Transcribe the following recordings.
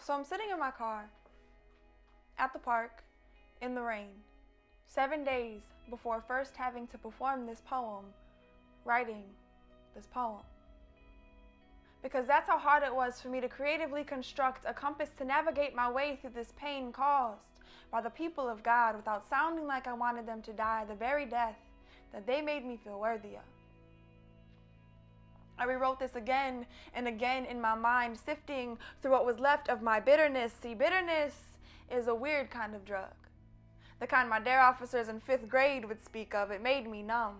So I'm sitting in my car at the park in the rain, 7 days before first having to perform this poem, writing this poem. Because that's how hard it was for me to creatively construct a compass to navigate my way through this pain caused by the people of God without sounding like I wanted them to die the very death that they made me feel worthy of. I rewrote this again and again in my mind, sifting through what was left of my bitterness. See, bitterness is a weird kind of drug. The kind my dare officers in 5th grade would speak of. It made me numb.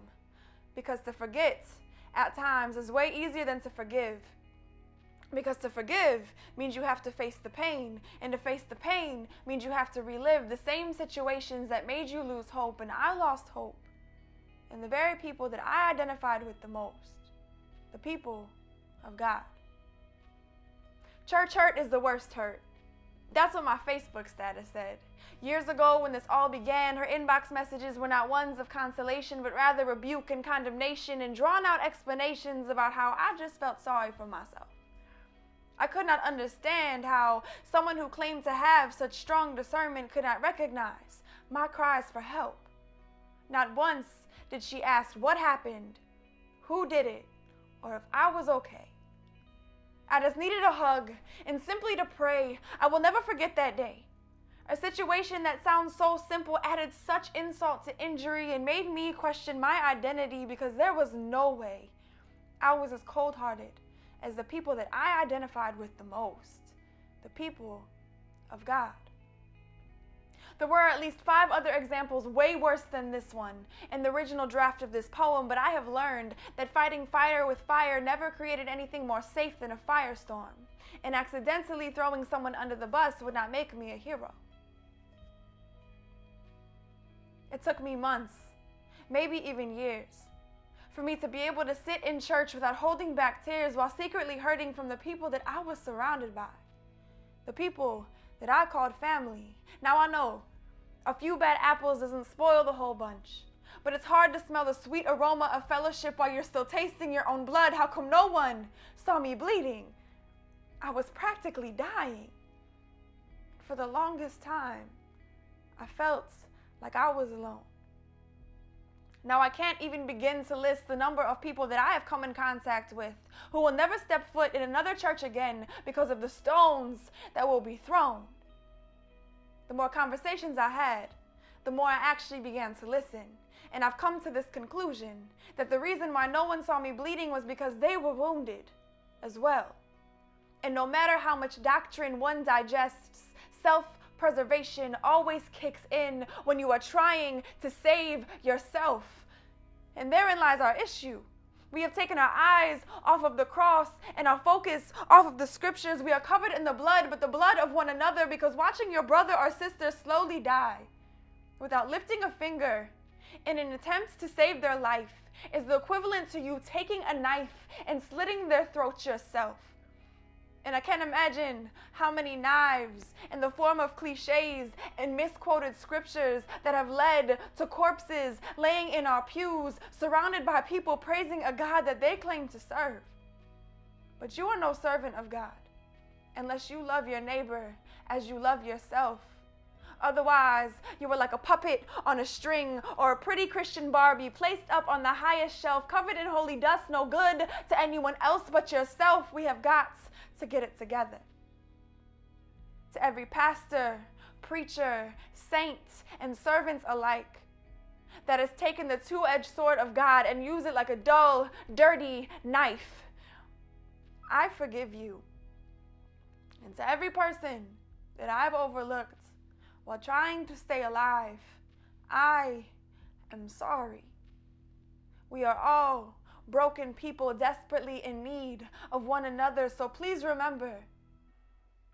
Because to forget, at times, is way easier than to forgive. Because to forgive means you have to face the pain. And to face the pain means you have to relive the same situations that made you lose hope. And I lost hope in the very people that I identified with the most. The people of God. Church hurt is the worst hurt. That's what my Facebook status said. Years ago, when this all began, her inbox messages were not ones of consolation, but rather rebuke and condemnation and drawn-out explanations about how I just felt sorry for myself. I could not understand how someone who claimed to have such strong discernment could not recognize my cries for help. Not once did she ask what happened, who did it, or if I was okay. I just needed a hug and simply to pray. I will never forget that day. A situation that sounds so simple added such insult to injury and made me question my identity because there was no way I was as cold-hearted as the people that I identified with the most, the people of God. There were at least 5 other examples way worse than this one in the original draft of this poem, but I have learned that fighting fire with fire never created anything more safe than a firestorm, and accidentally throwing someone under the bus would not make me a hero. It took me months, maybe even years, for me to be able to sit in church without holding back tears while secretly hurting from the people that I was surrounded by, the people that I called family. Now I know a few bad apples doesn't spoil the whole bunch, but it's hard to smell the sweet aroma of fellowship while you're still tasting your own blood. How come no one saw me bleeding? I was practically dying. For the longest time, I felt like I was alone. Now I can't even begin to list the number of people that I have come in contact with who will never step foot in another church again because of the stones that will be thrown. The more conversations I had, the more I actually began to listen. And I've come to this conclusion that the reason why no one saw me bleeding was because they were wounded as well. And no matter how much doctrine one digests, self-preservation always kicks in when you are trying to save yourself. And therein lies our issue. We have taken our eyes off of the cross and our focus off of the scriptures. We are covered in the blood, but the blood of one another, because watching your brother or sister slowly die without lifting a finger in an attempt to save their life is the equivalent to you taking a knife and slitting their throat yourself. And I can't imagine how many knives in the form of cliches and misquoted scriptures that have led to corpses laying in our pews, surrounded by people praising a God that they claim to serve. But you are no servant of God unless you love your neighbor as you love yourself. Otherwise, you are like a puppet on a string or a pretty Christian Barbie placed up on the highest shelf, covered in holy dust, no good to anyone else but yourself. We have got to get it together. To every pastor, preacher, saint, and servant alike that has taken the two-edged sword of God and used it like a dull, dirty knife, I forgive you. And to every person that I've overlooked while trying to stay alive, I am sorry. We are all broken people desperately in need of one another. So please remember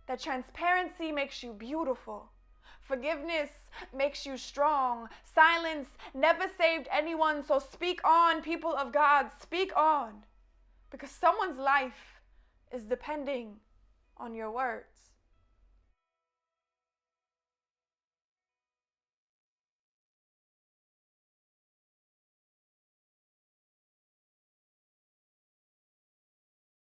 that transparency makes you beautiful. Forgiveness makes you strong. Silence never saved anyone. So speak on, people of God, speak on. Because someone's life is depending on your words.